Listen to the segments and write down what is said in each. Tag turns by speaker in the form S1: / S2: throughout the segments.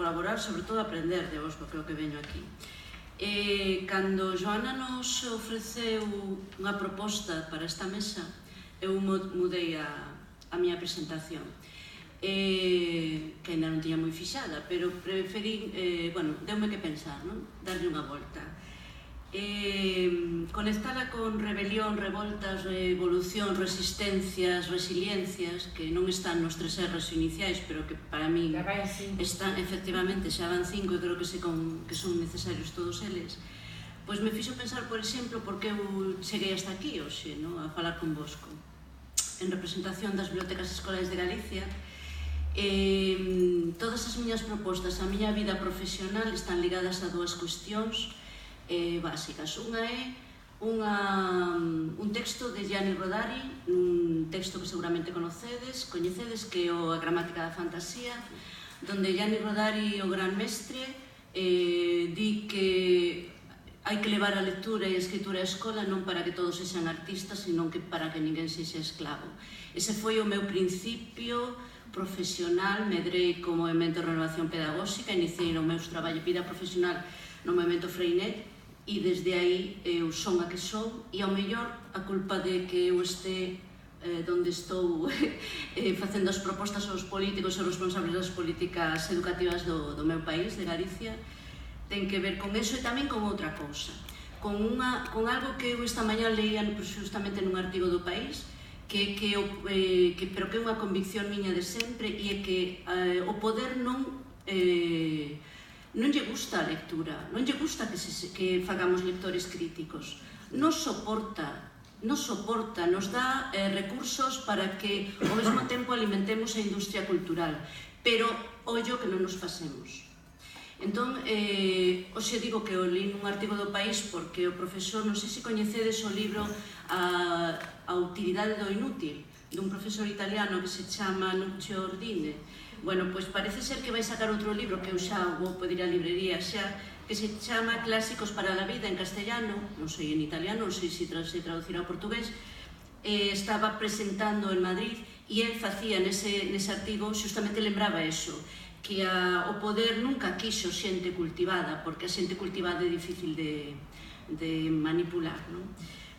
S1: colaborar, sobre todo aprender de vos, porque é o que veño aquí. Cando Joana nos ofreceu unha proposta para esta mesa, eu mudei a miña presentación, que ainda non tiña moi fixada, pero preferí, bueno, deume que pensar, non? Darlle unha volta. Conectala con rebelión, revoltas, evolución, resistencias, resiliencias, que non están nos 3 R's iniciais, pero que para mí están, efectivamente, xa van 5 e creo que son necesarios todos eles. Pois me fixo pensar, por exemplo, porque eu cheguei hasta aquí hoxe, a falar convosco, en representación das bibliotecas escolares de Galicia. Todas as miñas propostas, a miña vida profesional están ligadas a 2 cuestións básicas. Unha é un texto de Gianni Rodari, un texto que seguramente coñecedes, que é a Gramática da Fantasía, donde Gianni Rodari, o gran mestre, di que hai que levar a lectura e a escritura á escola non para que todos sexan artistas, sino que para que ninguén sexa esclavo. Ese foi o meu principio profesional, medrei como movimento de renovación pedagóxica, iniciei no meu traballo de vida profesional no movimento Freinet, e desde aí eu son a que son, e ao mellor a culpa de que eu este donde estou facendo as propostas aos políticos e aos responsables das políticas educativas do meu país, de Galicia, ten que ver con eso e tamén con outra cousa, con algo que eu esta mañá leía justamente nun artigo do País, pero que é unha convicción miña de sempre, e é que o poder non lle gusta a lectura, non lle gusta que fagamos lectores críticos, nos soporta, nos dá recursos para que ao mesmo tempo alimentemos a industria cultural, pero ollo que non nos facemos. Entón, hoxe digo que o li nun artigo do País porque o profesor, non sei se coñecedes o libro A utilidade do inútil, dun profesor italiano que se chama Nuccio Ordine. Bueno, pois parece ser que vai sacar outro libro que eu xa vou poder ir á librería xa, que se chama Clásicos para la vida en castellano, non sei en italiano, non sei se traducirá ao portugués. Estaba presentando en Madrid e el facía nese artigo, justamente lembraba eso, que o poder nunca quixo xente cultivada, porque a xente cultivada é difícil de manipular, non?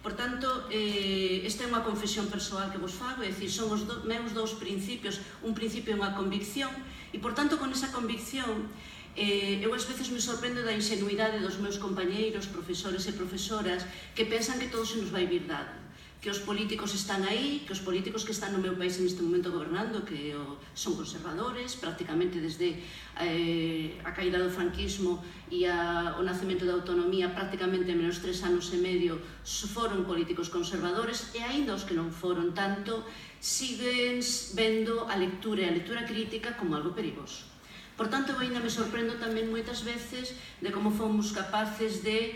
S1: Por tanto, esta é unha confesión persoal que vos fago, é dicir, son os meus 2 principios, un principio e unha convicción, e, por tanto, con esa convicción, eu ás veces me sorprendo da ingenuidade dos meus compañeiros, profesores e profesoras, que pensan que todo se nos vai vir dado, que os políticos están aí, que os políticos que están no meu país neste momento gobernando, que son conservadores, prácticamente desde a caída do franquismo e o nacemento da autonomía, prácticamente menos 3 anos e medio foron políticos conservadores, e aínda os que non foron tanto, siguen vendo a lectura e a lectura crítica como algo perigoso. Por tanto, eu ainda me sorprendo tamén moitas veces de como fomos capaces de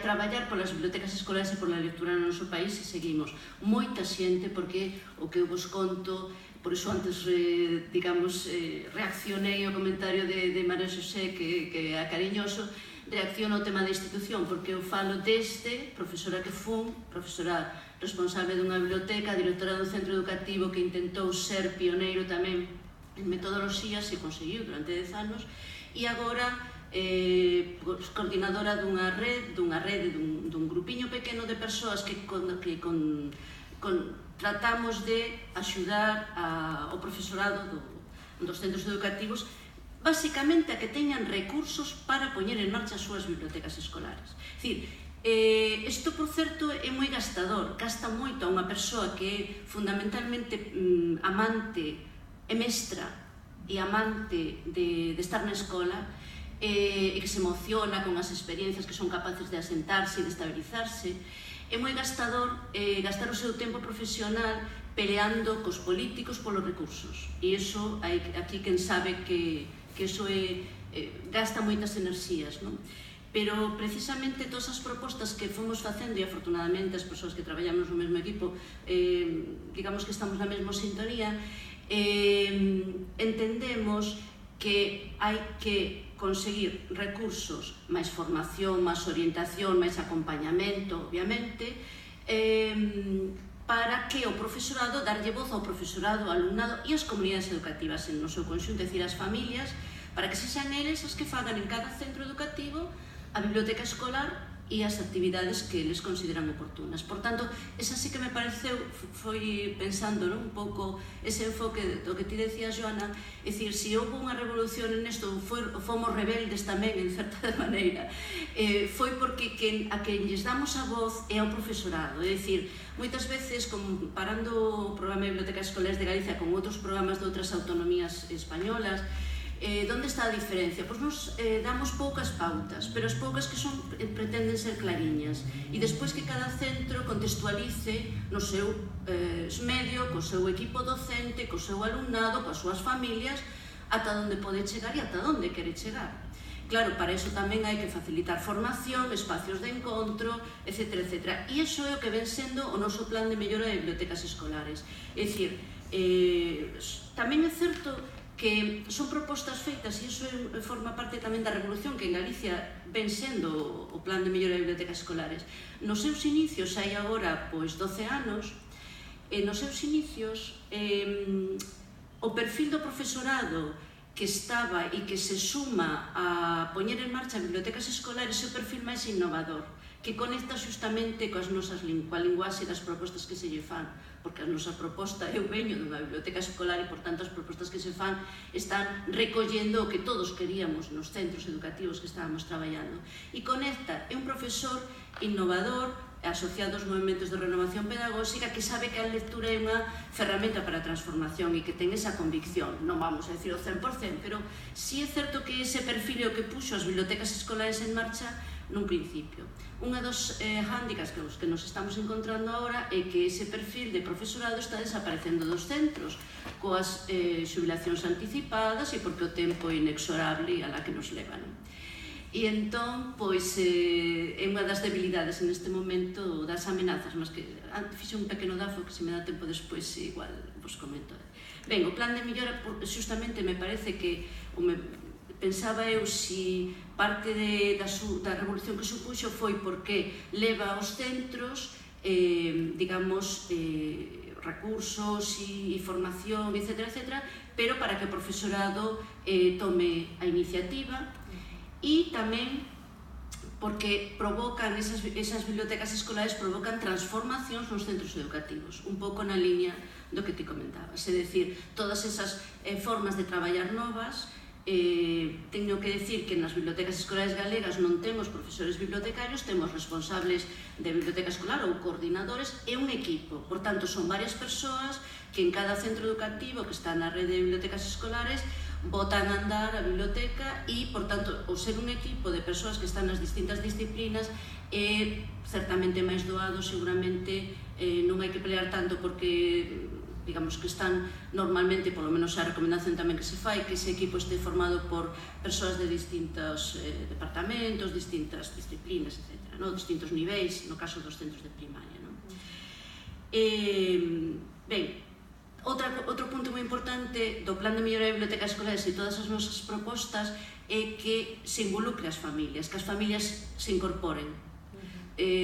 S1: traballar polas bibliotecas escolares e pola lectura no noso país, e seguimos moita xente, porque o que eu vos conto, por iso antes, digamos, reaccionei ao comentario de María Xosé, que é cariñoso, reacciono ao tema da institución, porque eu falo desde profesora que fun, profesora responsable dunha biblioteca, directora dun centro educativo que intentou ser pioneiro tamén en metodoloxías e conseguiu durante 10 anos, e agora coordinadora dunha rede, dun grupiño pequeno de persoas que tratamos de axudar ao profesorado dos centros educativos, basicamente a que teñan recursos para poñer en marcha as súas bibliotecas escolares. É dicir, isto, por certo, é moi gastador, gasta moito a unha persoa que é fundamentalmente amante e mestra e amante de estar na escola, e que se emociona con as experiencias, que son capaces de asentarse e de estabilizarse. É moi gastador gastar o seu tempo profesional peleando cos políticos polos recursos, e iso, aquí quen sabe que iso gasta moitas enerxías, non? Pero precisamente todas as propostas que fomos facendo, e afortunadamente as persoas que traballamos no mesmo equipo, digamos que estamos na mesma sintonía, entendemos que hai que conseguir recursos, máis formación, máis orientación, máis acompañamento, obviamente, para que o profesorado, darlle voz ao profesorado, ao alumnado e ás comunidades educativas no seu conxunto, é dicir, as familias, para que sexan eles as que fagan en cada centro educativo a biblioteca escolar e as actividades que eles consideran oportunas. Por tanto, esa sí que me pareceu, foi pensando un pouco ese enfoque do que ti decías, Joana, é dicir, se houve unha revolución en isto, fomos rebeldes tamén, en certa maneira, foi porque a quen lles damos a voz é ao profesorado, é dicir, moitas veces, comparando o programa de bibliotecas escolares de Galicia con outros programas de outras autonomías españolas, onde está a diferencia? Pois nos damos poucas pautas, pero as poucas que son pretenden ser clariñas, e despois que cada centro contextualice no seu medio, co seu equipo docente, co seu alumnado, coas súas familias, ata onde pode chegar e ata onde quere chegar. Claro, para iso tamén hai que facilitar formación, espacios de encontro, etc. E iso é o que ven sendo o noso plan de mellora de bibliotecas escolares. É dicir, tamén é certo que son propostas feitas, e iso forma parte tamén da revolución que en Galicia ven sendo o plan de mellora de bibliotecas escolares. Nos seus inicios, hai agora 12 anos, nos seus inicios o perfil do profesorado que estaba e que se suma a poñer en marcha bibliotecas escolares é o perfil máis innovador, que conecta xustamente coa linguaxe das propostas que se lle fan, porque a nosa proposta, eu veño dunha biblioteca escolar e, por tanto, as propostas que se fan están recollendo o que todos queríamos nos centros educativos que estábamos traballando. E conecta, é un profesor innovador, asociado aos movimentos de renovación pedagóxica, que sabe que a lectura é unha ferramenta para a transformación e que ten esa convicción. Non vamos a decir o 100%, pero sí é certo que ese perfil é o que puxo as bibliotecas escolares en marcha nun principio. Unha dos hándicaps que nos estamos encontrando agora é que ese perfil de profesorado está desaparecendo dos centros coas xubilacións anticipadas e porque o tempo é inexorable a la que nos levan. E entón, pois, é unha das debilidades neste momento das amenazas, mas que fixe un pequeno dafo que se me dá tempo despois igual vos comento. Ben, o plan de mellora xustamente me parece que pensaba eu se parte da revolución que supuxo foi porque leva aos centros, digamos, recursos e formación, etc., pero para que o profesorado tome a iniciativa, e tamén porque provocan, esas bibliotecas escolares provocan transformacións nos centros educativos, un pouco na liña do que te comentabas, é dicir, todas esas formas de traballar novas. Teño que decir que nas bibliotecas escolares galegas non temos profesores bibliotecarios, temos responsables de biblioteca escolar ou coordinadores e un equipo. Por tanto, son varias persoas que en cada centro educativo que está na rede de bibliotecas escolares botan a andar a biblioteca e, por tanto, o ser un equipo de persoas que están nas distintas disciplinas é certamente máis doado, seguramente non hai que pelear tanto porque digamos que están normalmente, polo menos a recomendación tamén que se fai, que ese equipo este formado por persoas de distintos departamentos, distintas disciplinas, etc., distintos niveis, no caso dos centros de primaria. Ben, outro punto moi importante do plan de mellora de bibliotecas escolares e todas as nosas propostas é que se involucre as familias, que as familias se incorporen.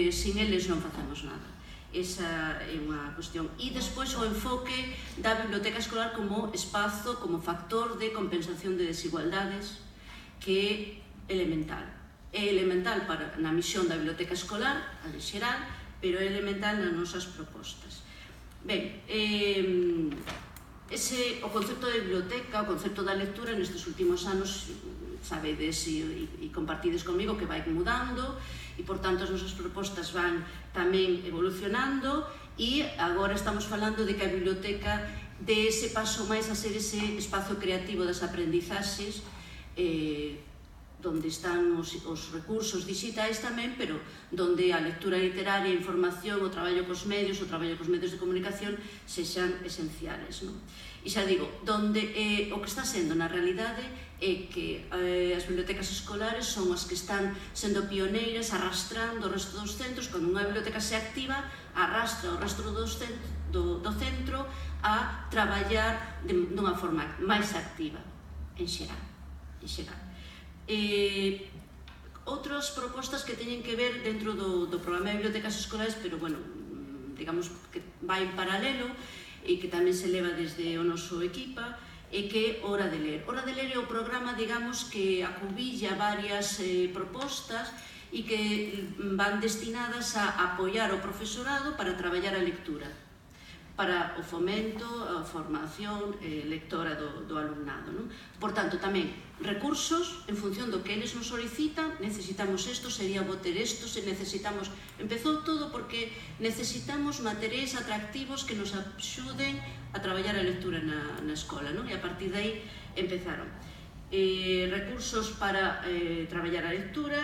S1: Sin eles non facemos nada. Esa é unha cuestión. E despois o enfoque da biblioteca escolar como espazo, como factor de compensación de desigualdades, que é elemental. É elemental na misión da biblioteca escolar, en xeral, pero é elemental nas nosas propostas. Ben, o concepto de biblioteca, o concepto da lectura nestes últimos anos, sabedes e compartides comigo que vai mudando, e, por tanto, as nosas propostas van tamén evolucionando e agora estamos falando de que a biblioteca dé ese paso máis a ser ese espazo creativo das aprendizaxes donde están os recursos digitais tamén, pero donde a lectura literaria, a información, o traballo cos medios de comunicación sexan esenciales. E xa digo, o que está sendo na realidade é que as bibliotecas escolares son as que están sendo pioneiras, arrastrando o resto dos centros. Cando unha biblioteca se activa, arrastra o resto do centro a traballar dunha forma máis activa, en xeral. Outras propostas que teñen que ver dentro do programa de bibliotecas escolares, pero, bueno, digamos, que vai en paralelo e que tamén se leva desde o noso equipa, e que é Hora de Ler. Hora de Ler é o programa, digamos, que acubilla varias propostas e que van destinadas a apoiar o profesorado para traballar a lectura, para o fomento, a formación lectora do alumnado. Por tanto, tamén recursos en función do que eles nos solicitan. Necesitamos isto, sería bo ter isto, se necesitamos... Empezou todo porque necesitamos materiais atractivos que nos axuden a traballar a lectura na escola, e a partir de aí empezaron. Recursos para traballar a lectura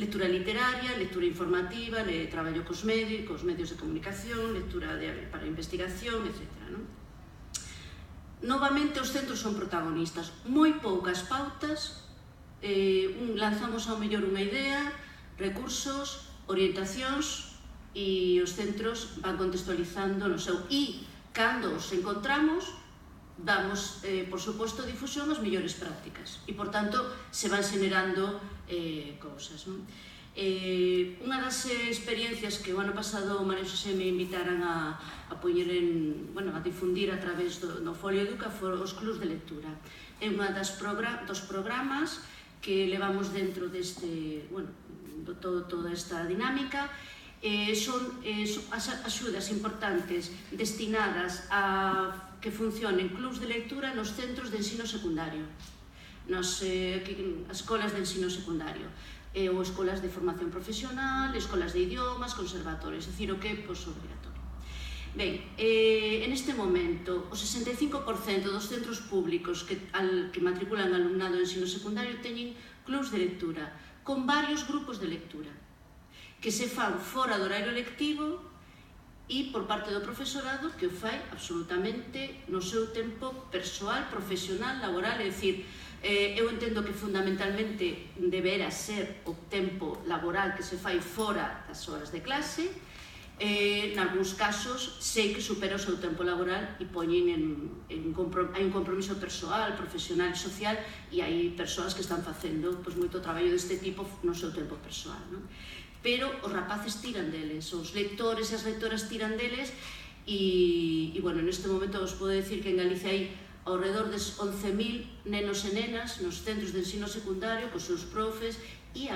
S1: literaria, lectura informativa, traballo cos medios de comunicación, lectura para investigación, etc. Novamente, os centros son protagonistas. Moi poucas pautas, lanzamos ao mellor unha idea, recursos, orientacións, e os centros van contextualizando no seu. E, cando os encontramos, damos, por suposto, difusión ás mellores prácticas. E, por tanto, se van xenerando cousas. Unha das experiencias que o ano pasado María Xosé me invitaran a difundir a través do Folio Educa foron os clubs de lectura. É unha dos programas que levamos dentro deste, toda esta dinámica. Son axudas importantes destinadas a que funcionen clubs de lectura nos centros de ensino secundario, nas escolas de ensino secundario, ou escolas de formación profesional, escolas de idiomas, conservatorios, é dicir, o que é obrigatorio. Ben, en este momento, o 65% dos centros públicos que matriculan alumnado de ensino secundario teñen clubs de lectura, con varios grupos de lectura, que se fan fora do horario lectivo e por parte do profesorado, que o fai absolutamente no seu tempo persoal, profesional, laboral. É dicir, eu entendo que fundamentalmente debera ser o tempo laboral que se fai fora das horas de clase. Nalgúns casos sei que supera o seu tempo laboral e poñen hai un compromiso persoal, profesional e social, e hai persoas que están facendo moito traballo deste tipo no seu tempo persoal. Pero os rapaces tiran deles, os lectores e as lectoras tiran deles, e neste momento os podo decir que en Galicia hai ao redor de 11.000 nenos e nenas nos centros de ensino secundario, cos seus profes e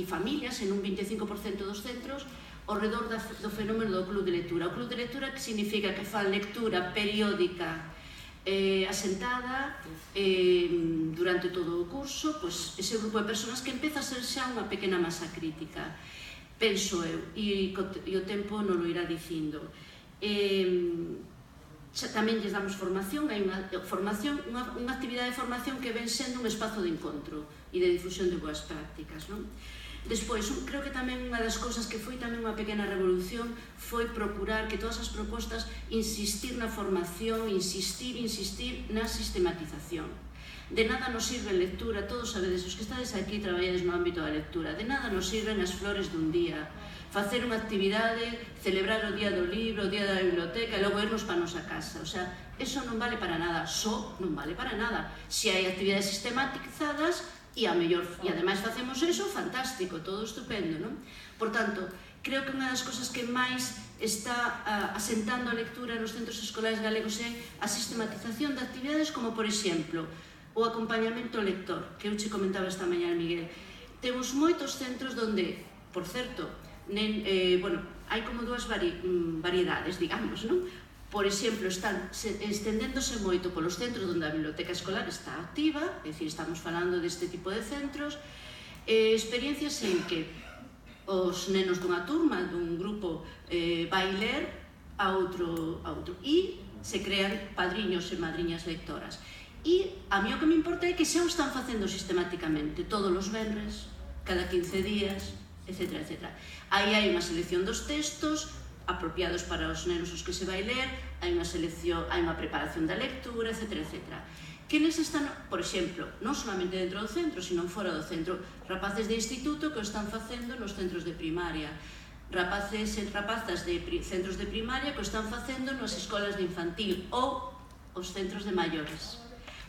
S1: familias, en un 25% dos centros, ao redor do fenómeno do club de lectura. O club de lectura que significa que fan lectura periódica asentada durante todo o curso, ese grupo de persoas que empeza a ser xa unha pequena masa crítica, penso eu, e o tempo non o irá dicindo. Tamén lles damos formación, hai unha actividade de formación que ven sendo un espazo de encontro e de difusión de boas prácticas. Despois, creo que tamén unha das cousas que foi tamén unha pequena revolución foi procurar que todas as propostas insistir na formación, insistir na sistematización. De nada nos sirve lectura, todos sabedes, os que estades aquí traballades no ámbito da lectura, de nada nos sirven as flores dun día, facer unha actividade, celebrar o día do libro, o día da biblioteca e logo irnos para a nosa casa. O sea, eso non vale para nada, só non vale para nada. Se hai actividades sistematizadas e ademais facemos eso, fantástico, todo estupendo, non? Por tanto, creo que unha das cousas que máis está asentando a lectura nos centros escolares galegos é a sistematización de actividades como, por exemplo, o acompañamento ao lector, que eu che comentaba esta mañá, Miguel. Temos moitos centros onde, por certo, hai como dúas variedades, digamos, non? Por exemplo, están estendéndose moito polos centros onde a biblioteca escolar está activa, é dicir, estamos falando deste tipo de centros, experiencias en que os nenos dunha turma, dun grupo, vai ler a outro, e se crean padriños e madriñas lectoras. E a mí o que me importa é que xa o están facendo sistematicamente, todos os venres, cada 15 días, etc. Aí hai unha selección dos textos apropiados para os nenos os que se vai ler, hai unha preparación da lectura, etc. Quenes están, por exemplo, non solamente dentro do centro, sino fora do centro, rapaces de instituto que o están facendo nos centros de primaria, rapaces e rapazas de centros de primaria que o están facendo nas escolas de infantil ou os centros de maiores.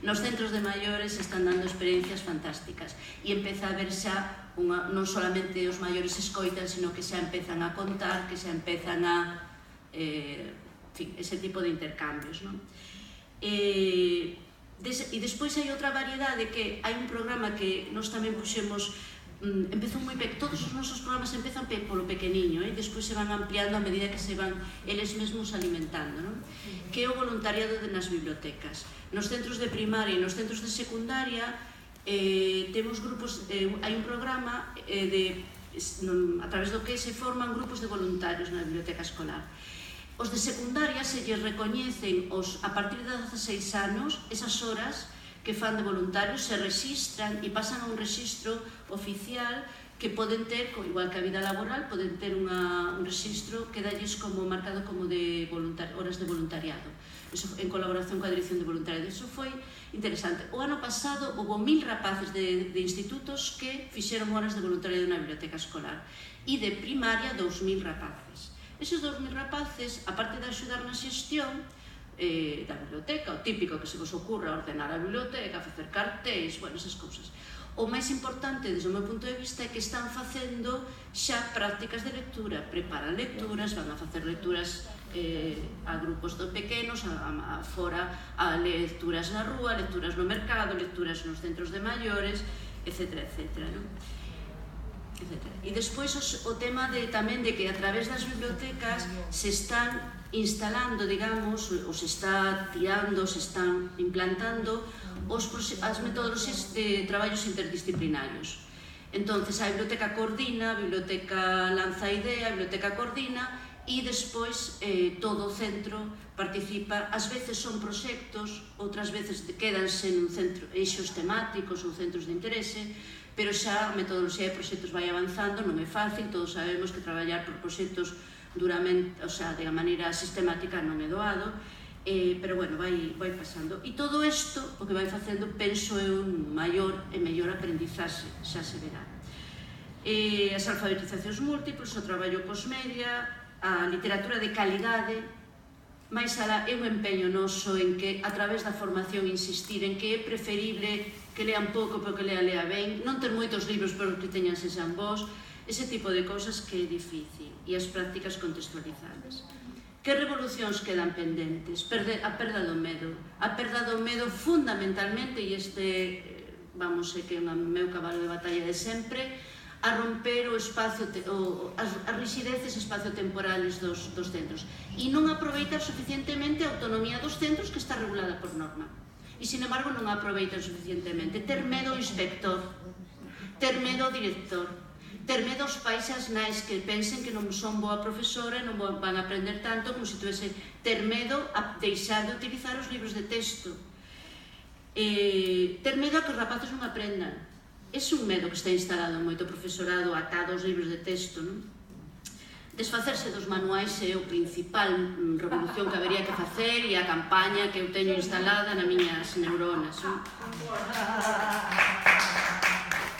S1: Nos centros de maiores están dando experiencias fantásticas e empeza a ver xa, non solamente os maiores escoitan, sino que xa empezan a contar, que xa empezan a en fin, ese tipo de intercambios, non? E despois hai outra variedade que hai un programa que nós tamén puxemos, empezou moi pequeno, todos os nosos programas empezan polo pequeniño, e despois se van ampliando a medida que se van eles mesmos alimentando, non? Que é o voluntariado nas bibliotecas. Nos centros de primaria e nos centros de secundaria temos grupos, hai un programa a través do que se forman grupos de voluntarios na biblioteca escolar. Os de secundaria se lles recoñecen a partir de 16 anos esas horas que fan de voluntarios, se registran e pasan a un registro oficial que poden ter, igual que a vida laboral, poden ter un registro que dalles como marcado como de horas de voluntariado, en colaboración coa Dirección de Voluntariado. Iso foi interesante. O ano pasado houve 1000 rapaces de institutos que fixeron horas de voluntariado na biblioteca escolar e de primaria 2000 rapaces. Eses 2000 rapaces, aparte de axudar na xestión da biblioteca, o típico que se vos ocurra, ordenar a biblioteca, facer cartéis, bueno, esas cousas. O máis importante, desde o meu punto de vista, é que están facendo xa prácticas de lectura, preparan lecturas, van a facer lecturas a grupos pequenos, fora, a lecturas na rúa, lecturas no mercado, lecturas nos centros de maiores, etc. E despois o tema tamén de que a través das bibliotecas se están instalando, digamos, ou se está tirando, se están implantando as metodoloxías de traballos interdisciplinarios. Entonces, a biblioteca coordina, a biblioteca lanza a idea, a biblioteca coordina e despois todo o centro participa. Ás veces son proxectos, outras veces quedanse en eixos temáticos ou centros de interese, pero xa a metodoloxía de proxectos vai avanzando, non é fácil, todos sabemos que traballar por proxectos duramente, o sea, de maneira sistemática non é doado, pero bueno, vai pasando. E todo isto, o que vai facendo, penso é un maior e mellor aprendizaxe, xa se verá. As alfabetizacións múltiples, o traballo cos media, a literatura de calidade, máis alá é un empeño noso en que, a través da formación, insistir en que é preferible que lean pouco pero que lea ben, non ter moitos libros pero que teñan se xan vos, ese tipo de cousas que é difícil, e as prácticas contextualizadas. Que revolucións quedan pendentes? A perda do medo. A perda do medo fundamentalmente, e vamos, é que é o meu cabalo de batalla de sempre, a romper o espacio, as rixideces espaciotemporales dos centros e non aproveitar suficientemente a autonomía dos centros que está regulada por norma. E, sin embargo, non aproveitan suficientemente. Ter medo ao inspector, ter medo ao director, ter medo aos pais e as nais que pensen que non son boa profesora e non van a aprender tanto como se tuvese, ter medo a deixar de utilizar os libros de texto, ter medo a que os rapaces non aprendan. Ese é un medo que está instalado en moito profesorado atado aos libros de texto, non? Desfacerse dos manuais é o principal revolución que habería que facer e a campaña que eu teño instalada nas miñas neuronas, non?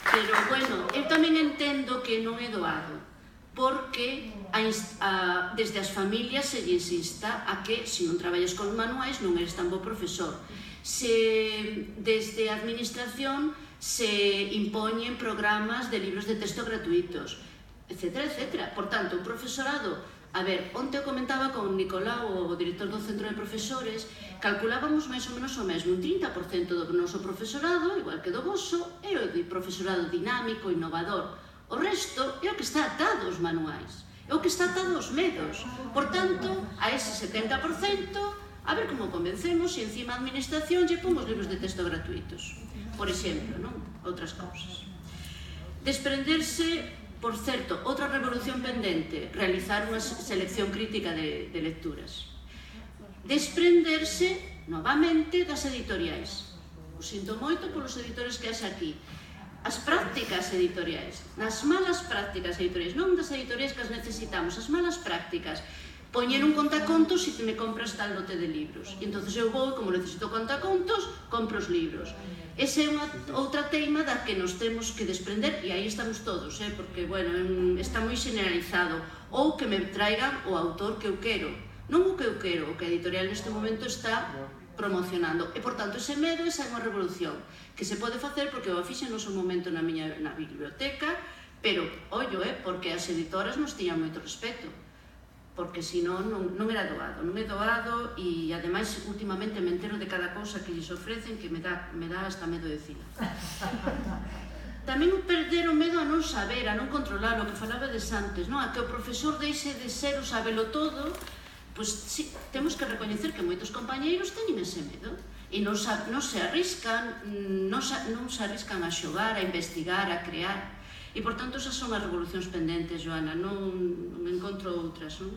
S1: Pero, bueno, eu tamén entendo que non é doado, porque desde as familias se lles insta a que, se non traballas con manuais, non eres tan bo profesor. Se desde a administración se impoñen programas de libros de texto gratuitos, etc. Por tanto, un profesorado, a ver, onte eu comentaba con Nicolau, o director do centro de profesores, calculábamos máis ou menos o mesmo, un 30% do noso profesorado, igual que do voso, é o profesorado dinámico, innovador. O resto é o que está atado aos manuais, é o que está atado aos medos. Por tanto, a ese 70%, a ver como convencemos e encima a administración lle pon os libros de texto gratuitos. Por exemplo, non? Outras cousas. Desprenderse, por certo, outra revolución pendente, realizar unha selección crítica de lecturas. Desprenderse, novamente, das editoriais. O sinto moito polos editores que haxe aquí. As prácticas editoriais, nas malas prácticas editoriais, non das editoriais que as necesitamos, as malas prácticas. Poñer un contacontos se me compras tal lote de libros. E entón eu vou, como necesito contacontos, compro os libros. Esa é outra teima da que nos temos que desprender, e aí estamos todos, porque, bueno, está moi generalizado. Ou que me traigan o autor que eu quero. Non o que eu quero, o que a editorial neste momento está promocionando. E, por tanto, ese medo, esa é unha revolución que se pode facer porque eu a fixe no seu momento na biblioteca, pero, ollo, porque as editoras nos tiñan moito respeto. porque senón non era doado, non é doado e ademais últimamente me entero de cada cousa que lles ofrecen que me dá hasta medo de dicila. Tamén perder o medo a non saber, a non controlar, o que falabades antes, a que o profesor deixe de ser o sabelo todo, pois sí, temos que recoñecer que moitos compañeiros teñen ese medo e non se arriscan a xogar, a investigar, a crear. E, por tanto, esas son as revolucións pendentes, Joana, non encontro outras, non?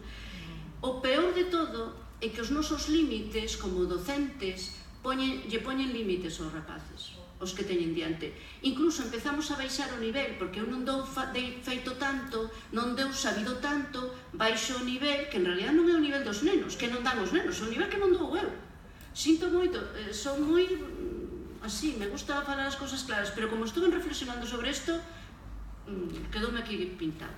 S1: O peor de todo é que os nosos límites, como docentes, lle poñen límites aos rapaces, os que teñen diante. Incluso empezamos a baixar o nivel, porque eu non dou feito tanto, non deu sabido tanto, baixo o nivel, que en realidad non é o nivel dos nenos, que non dan os nenos, é o nivel que non dou eu. Sinto moito, son moi así, me gusta falar as cousas claras, pero como estuve reflexionando sobre isto, quedoume aquí pintado.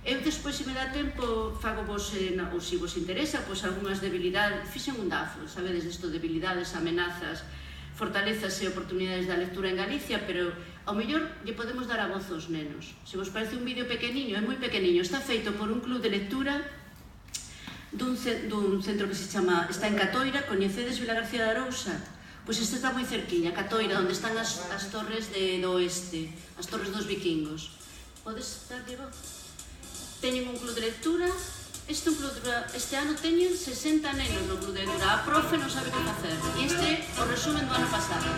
S1: Eu despois, se me dá tempo, fago vos, ou se vos interesa, pois algunhas debilidades, fixen un DAFO, sabedes isto, debilidades, amenazas, fortalezas e oportunidades da lectura en Galicia, pero ao mellor lle podemos dar a voz aos nenos. Se vos parece un vídeo pequeniño, é moi pequeniño, está feito por un club de lectura dun centro que se chama, está en Catoira, coñecedes Vila García de Arousa? Pois este está moi cerquiña, Catoira, onde están as torres do oeste, as torres dos vikingos. Podes darlle voz? Teñen un club de lectura, este ano teñen 60 nenos no club de lectura, a profe non sabe que facer, e este o resumen do ano pasado.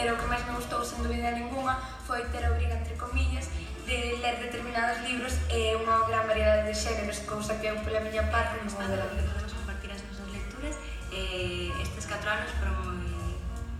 S2: pero o que máis me gustou, sen dúbida ninguna, foi ter a obriga, entre comillas, de ler determinados libros e unha gran variedade de xéneros, cousa que eu, pola miña parte, non
S3: gustando que podemos compartir as nosas lecturas. Estes 4 anos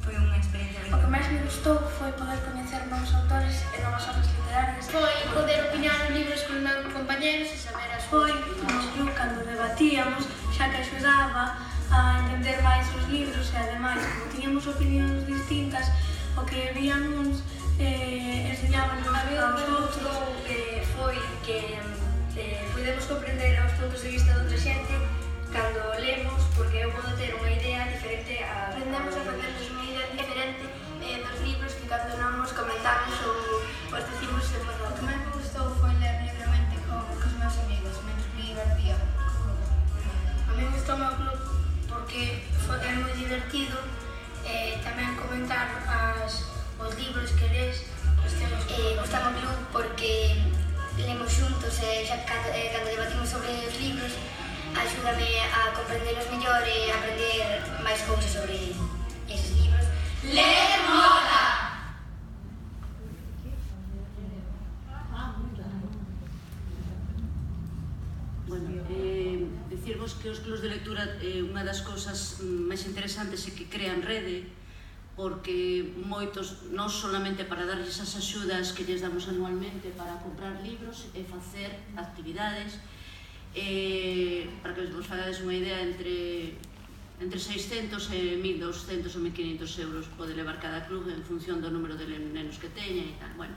S3: foi unha experiencia
S4: O que máis me gustou foi poder coñecer novos autores e novas obras literarias.
S5: Foi poder opinar os libros con os meus compañeros e saber as
S4: Foi no club cando debatíamos, xa que axudaba a entender máis os libros e ademais, como tiñamos opinións distintas, o que vían uns enseñábanos aos outros.
S2: Foi que podemos comprender os puntos de vista de outra xente cando lemos, porque eu podo ter unha idea diferente a...
S5: Aprendemos a facernos unha idea diferente dos libros que cando non nos comentamos ou os decimos en voz alta.
S4: O que máis me gustou foi ler libremente cos meus amigos, me divertía.
S5: A mí gustou o meu club porque é moi divertido tamén comentar os libros que lees.
S2: Gustame o club porque
S5: lemos xuntos e xa cando debatimos sobre os libros axúdame a comprendelos mellor e a aprender máis cousas sobre eses libros.
S6: ¡Ler mola!
S1: Bueno, dicirvos que os clubs de lectura unha das cousas máis interesantes é que crean rede, porque moitos, non solamente para darlles as axudas que lles damos anualmente para comprar libros e facer actividades, para que vos fagades unha idea, entre 600 e 1.200 ou 1.500 euros pode levar cada club en función do número de nenos que teña e tal, bueno.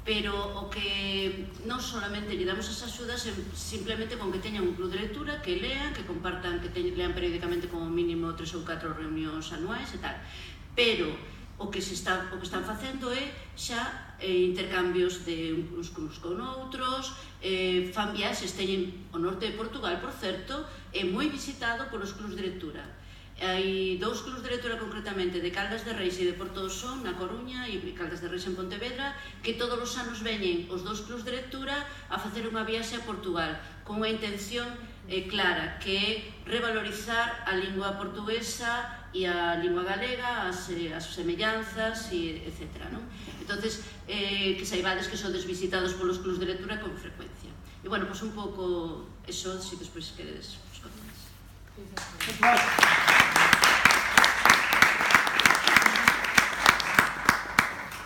S1: Pero o que non solamente lle damos as axudas simplemente con que teñan un club de lectura, que lean, que compartan, que lean periódicamente como mínimo 3 ou 4 reunións anuais e tal. Pero o que están facendo é xa intercambios de uns clubs con outros, fan viaxes, teñen o norte de Portugal, por certo, é moi visitado polos clubs de lectura. Hai dous clubs de lectura concretamente, de Caldas de Reis e de Porto do Son, na Coruña, e Caldas de Reis en Pontevedra, que todos os anos veñen os dous clubs de lectura a facer unha viaxe a Portugal, con unha intención clara, que é revalorizar a lingua portuguesa e a lingua galega, as semellanzas, etc. Entonces, que saibades que sodes visitados polos clubs de lectura con frecuencia. E, bueno, pois un pouco eso, se despois queredes, os contades.